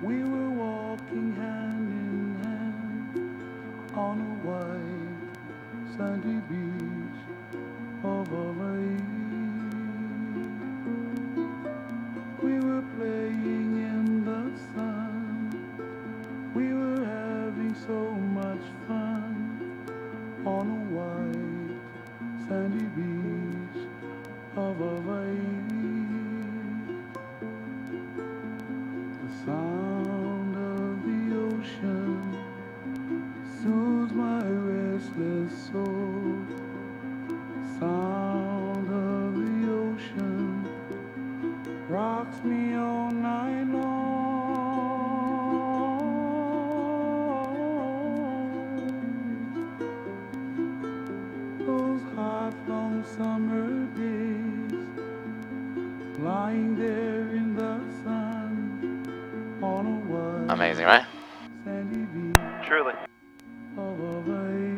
We were walking hand in hand on a white sandy beach of Hawaii. We were playing in the sun. We were having so much fun on a white sandy beach of Hawaii. The sound of the ocean soothes my restless soul. Sound of the ocean rocks me all night long. Those hot long summer days, lying there in the sun on a white Amazing, right? sandy beach Truly. of Hawaii.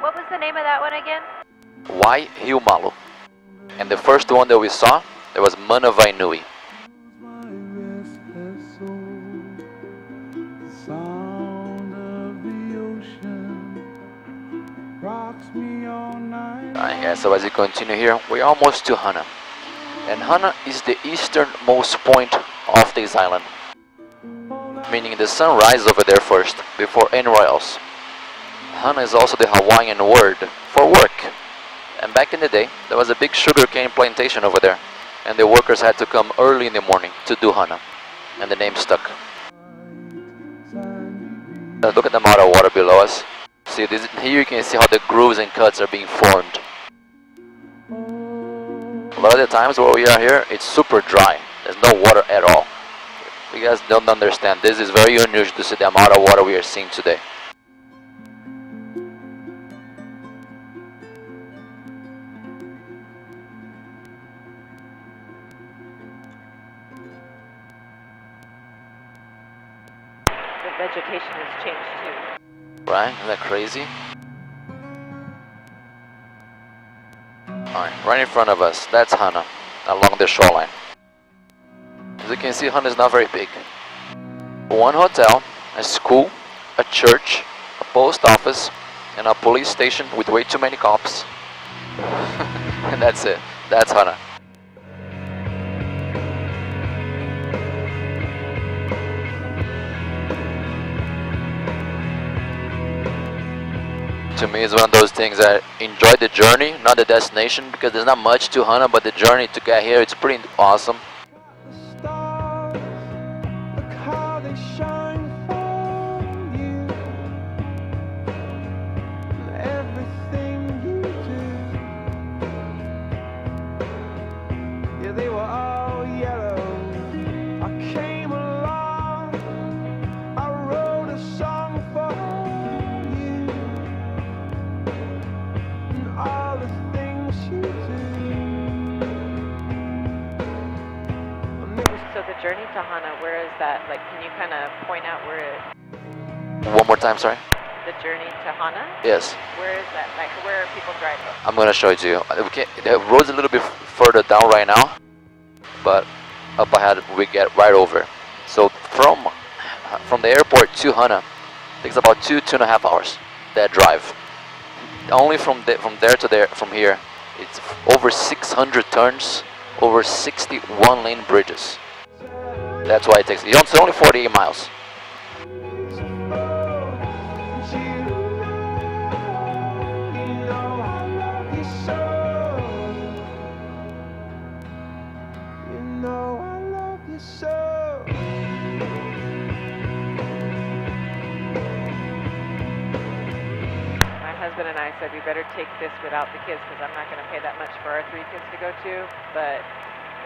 What was the name of that one again? Wai Hiumalu. And the first one that we saw, there was Manavainui. My restless soul, the sound of the ocean rocks me all night. Alright guys, so as we continue here, we're almost to Hana. And Hana is the easternmost point of this island. Meaning the sun rises over there first, before anywhere else. Hana is also the Hawaiian word for work. And back in the day, there was a big sugarcane plantation over there. And the workers had to come early in the morning to do Hana. And the name stuck. Look at the amount of water below us. See, here you can see how the grooves and cuts are being formed. A lot of the times where we are here, it's super dry. There's no water at all. You guys don't understand. This is very unusual to see the amount of water we are seeing today. The vegetation has changed too. Right? Isn't that crazy? Alright, right in front of us, that's Hana, along the shoreline. As you can see, Hana is not very big. One hotel, a school, a church, a post office, and a police station with way too many cops. And that's it. That's Hana. To me, it's one of those things that enjoy the journey, not the destination, because there's not much to Hana, but the journey to get here, it's pretty awesome. Stars, look how they shine for you. And everything you do, yeah, they were all yellow. I came along, I wrote a song for you, and all the things you do. And it was So the journey to Hana, where is that? Like, can you kind of point out where One more time, sorry. the journey to Hana? Yes, Where is that? Like, where are people driving? I'm gonna show it to you. The road's a little bit further down right now, but up ahead we get right over. So from the airport to Hana, takes about 2.5 hours. That drive. Only from there to there, from here, it's over 600 turns, over 61 lane bridges. That's why it takes. It's only 48 miles. My husband and I said we better take this without the kids because I'm not going to pay that much for our 3 kids to go to. But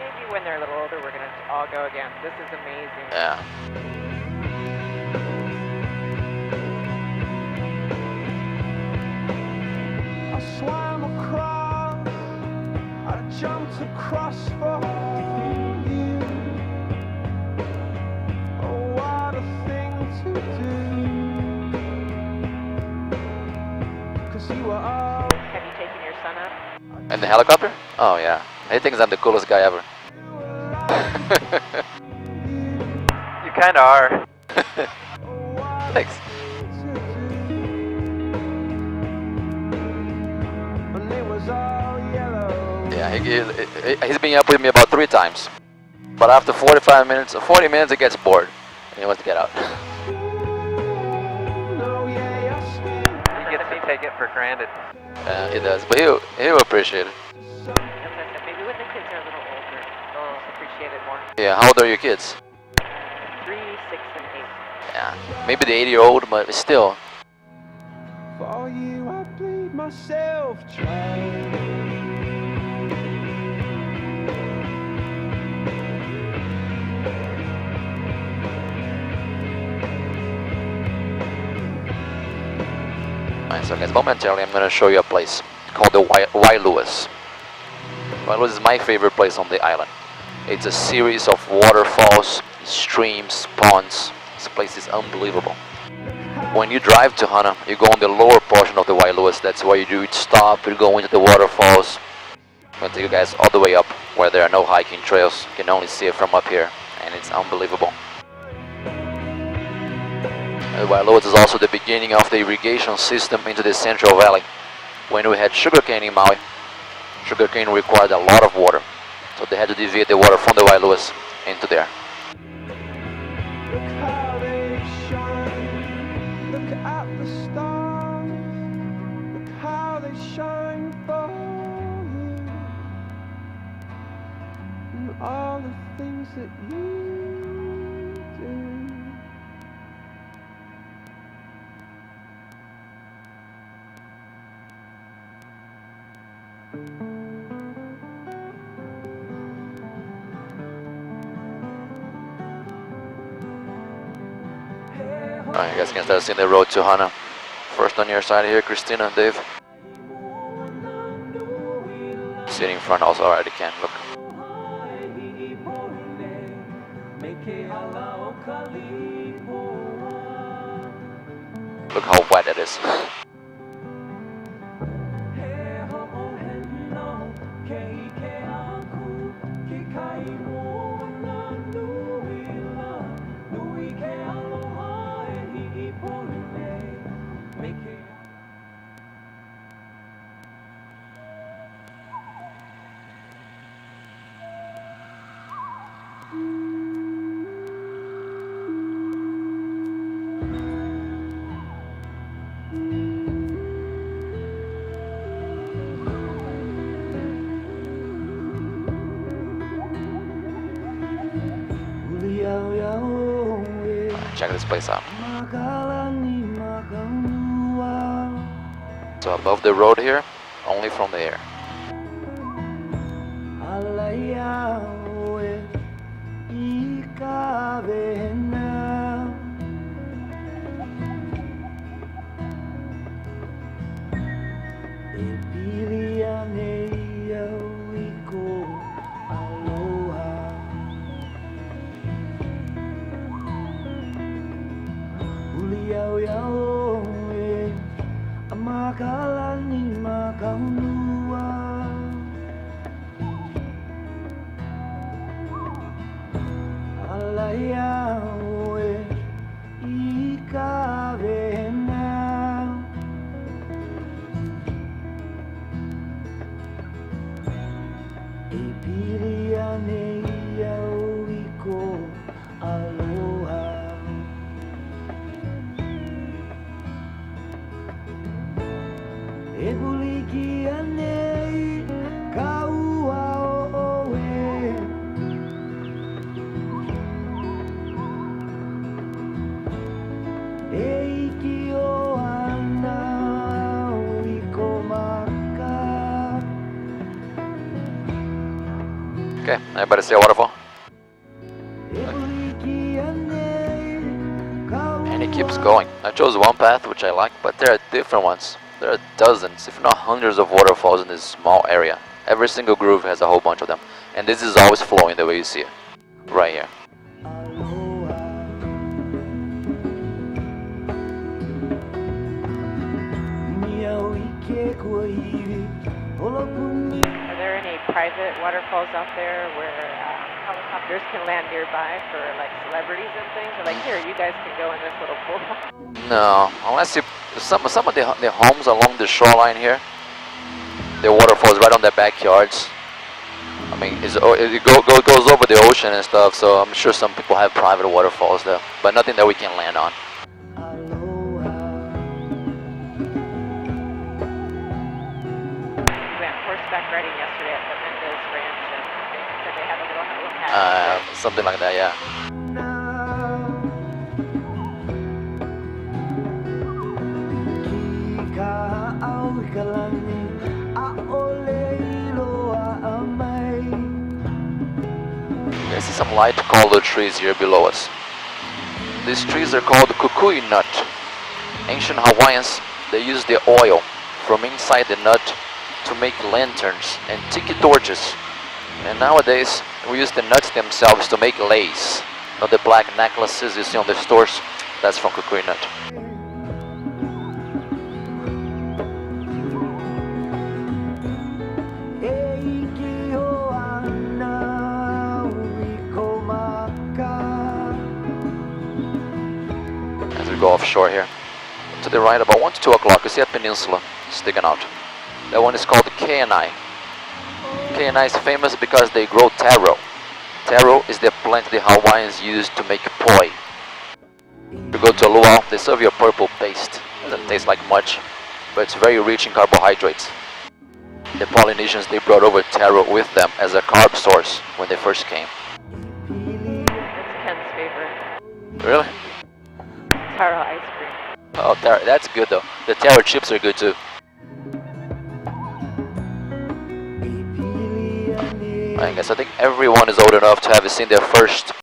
maybe when they're a little older, we're going to all go again. This is amazing. Yeah. I swam across, I jumped across for you. Oh, what a thing to do. 'Cause you were all Have you taken your son up? And the helicopter? Oh yeah. He thinks I'm the coolest guy ever. you You kind of are. Thanks. And it was all yellow. Yeah, he's been up with me about 3 times. But after 45 minutes, or 40 minutes, he gets bored. And he wants to get out. Oh, yeah, your skin. He gets to take it for granted. He does, but he'll appreciate it. As I said, maybe when the kids are a little older, they'll appreciate it more. Yeah, how old are your kids? 3, 6, and 8. Yeah, maybe the 80-year-old, but still. For you, I bleed myself dry. Alright, so guys, momentarily I'm gonna show you a place called the White Lewis. White Lewis is my favorite place on the island. It's a series of waterfalls, streams, ponds. This place is unbelievable. When you drive to Hana, you go on the lower portion of the White Lewis. That's where you do stop, you go into the waterfalls. I'm gonna take you guys all the way up where there are no hiking trails. You can only see it from up here, and it's unbelievable. The White Lewis is also the beginning of the irrigation system into the Central Valley. When we had sugarcane in Maui, sugarcane required a lot of water, so they had to deviate the water from the White Lewis into there. Look how they shine. Look at the stars. Look how they shine for you. And all the things that you do. Alright, you guys can start seeing the road to Hana. First on your side here, Christina and Dave. Sitting in front also already can look. Look how wet it is. Check this place out. So above the road here, only from the air. Okay, everybody see a waterfall? And it keeps going. I chose one path which I like, but there are different ones. There are dozens, if not hundreds of waterfalls in this small area. Every single groove has a whole bunch of them. And this is always flowing the way you see it. Right here. Are there any private waterfalls out there where helicopters can land nearby for like celebrities and things. They're like, here, you guys can go in this little pool. No, unless you some of the homes along the shoreline here, the waterfalls right on their backyards. I mean, goes over the ocean and stuff, so I'm sure some people have private waterfalls there, but nothing that we can land on. We went horseback riding yesterday at the Mendez Ranch, and they said they have a little cabin. Something like that, yeah. I see some light colored trees here below us. These trees are called kukui nut. Ancient Hawaiians, they used the oil from inside the nut to make lanterns and tiki torches. And nowadays, we use the nuts themselves to make lace. Now the black necklaces you see on the stores, that's from kukui nut. As we go offshore here, to the right about 1 to 2 o'clock, you see a peninsula sticking out. That one is called Kenai. Kenai is famous because they grow taro. Taro is the plant the Hawaiians use to make poi. You go to a luau, they serve you a purple paste. It doesn't taste like much, but it's very rich in carbohydrates. The Polynesians, they brought over taro with them as a carb source when they first came. That's Ken's favorite. Really? Taro ice cream. Oh, taro, that's good though. The taro chips are good too. I guess I think everyone is old enough to have seen their first